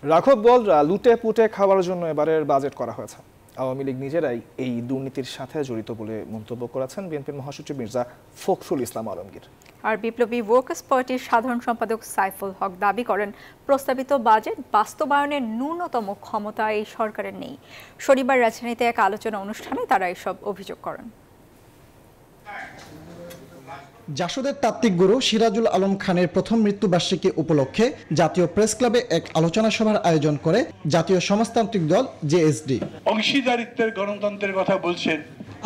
রাঘব বলরা লুটে পুটে খাওয়ার জন্য এবারের বাজেট করা হয়েছে। আওয়ামী লীগ নিজেরাই এই দুর্নীতির সাথে জড়িত বলে মন্তব্য করেছেন বিএনপির মহাসচিব মির্জা ফখরুল ইসলাম আলমগীর। আর বিপ্লবী ওয়ার্কার্স পার্টির সাধারণ সম্পাদক সাইফুল হক দাবি করেন, প্রস্তাবিত বাজেট বাস্তবায়নের ন্যূনতম ক্ষমতা এই সরকারের নেই। শনিবার রাজধানীতে এক আলোচনা অনুষ্ঠানে তারা এসব অভিযোগ করেন। জাসদের তাত্ত্বিক গুরু সিরাজুল আলম খানের প্রথম মৃত্যুবার্ষিকী উপলক্ষে জাতীয় প্রেস ক্লাবে এক আলোচনা সভার আয়োজন করে জাতীয় সমাজতান্ত্রিক দল জেএসডি। অংশীদারিত্বের গণতন্ত্রের কথা বলছেন।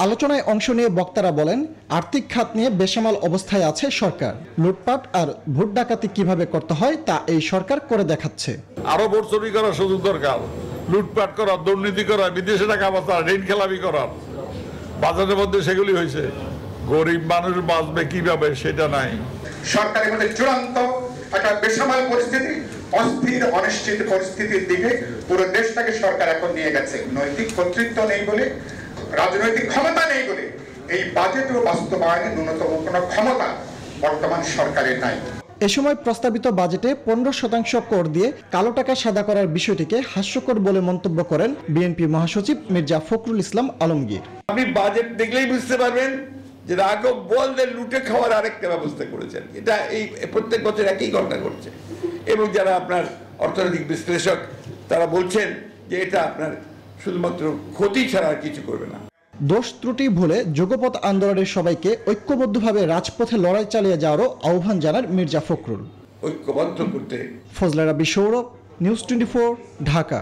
আলোচনায় অংশ নিয়ে বক্তারা বলেন, আর্থিক খাত নিয়ে বেসামাল অবস্থায় আছে সরকার। লুটপাট আর ভোট ডাকাতি কিভাবে করতে হয় তা এই সরকার করে দেখাচ্ছে। আরো ভোট চুরি করার সুযোগ দরকার, লুটপাট করা, দুর্নীতি করা, বিদেশে টাকা পাচার, ঋণ খেলাপি করার। বাজারের মধ্যে সেগুলি হয়েছে। গরিব মানুষ বাঁচবে কিভাবে সেটা নাই। সরকারের মধ্যে চূড়ান্ত একটা বেসামাল পরিস্থিতি, অস্থির অনিশ্চিত পরিস্থিতির দিকে পুরো দেশটাকে সরকার এখন নিয়ে গেছে। নৈতিক কর্তৃত্ব নেই বলে, রাজনৈতিক ক্ষমতা নেই বলে এই বাজেট ও বাস্তবায়নে ন্যূনতম কোনো ক্ষমতা বর্তমান সরকারের নাই। এ সময় প্রস্তাবিত বাজেটে 15% কর দিয়ে কালো টাকা সাদা করার বিষয়টিকে হাস্যকর বলে মন্তব্য করেন বিএনপি মহাসচিব মির্জা ফখরুল ইসলাম আলমগীর। আপনি বাজেট দেখলেই বুঝতে পারবেন যে রাঘব বোয়ালদের লুটে খাওয়ার আরেকটা ব্যবস্থা করেছেন। এটা এই প্রত্যেক বছর একই ঘটনা ঘটছে এবং যারা আপনার অর্থনৈতিক বিশ্লেষক তারা বলছেন যে এটা আপনার শুধুমাত্র ক্ষতি ছাড়া আর কিছু করবে না। দোষ ত্রুটি ভুলে যুগপৎ আন্দোলনের সবাইকে ঐক্যবদ্ধভাবে রাজপথে লড়াই চালিয়ে যাওয়ারও আহ্বান জানান মির্জা ফখরুল। ঐক্যবদ্ধ করতে। ফজলে রাব্বী সৌরভ, নিউজ 24, ঢাকা।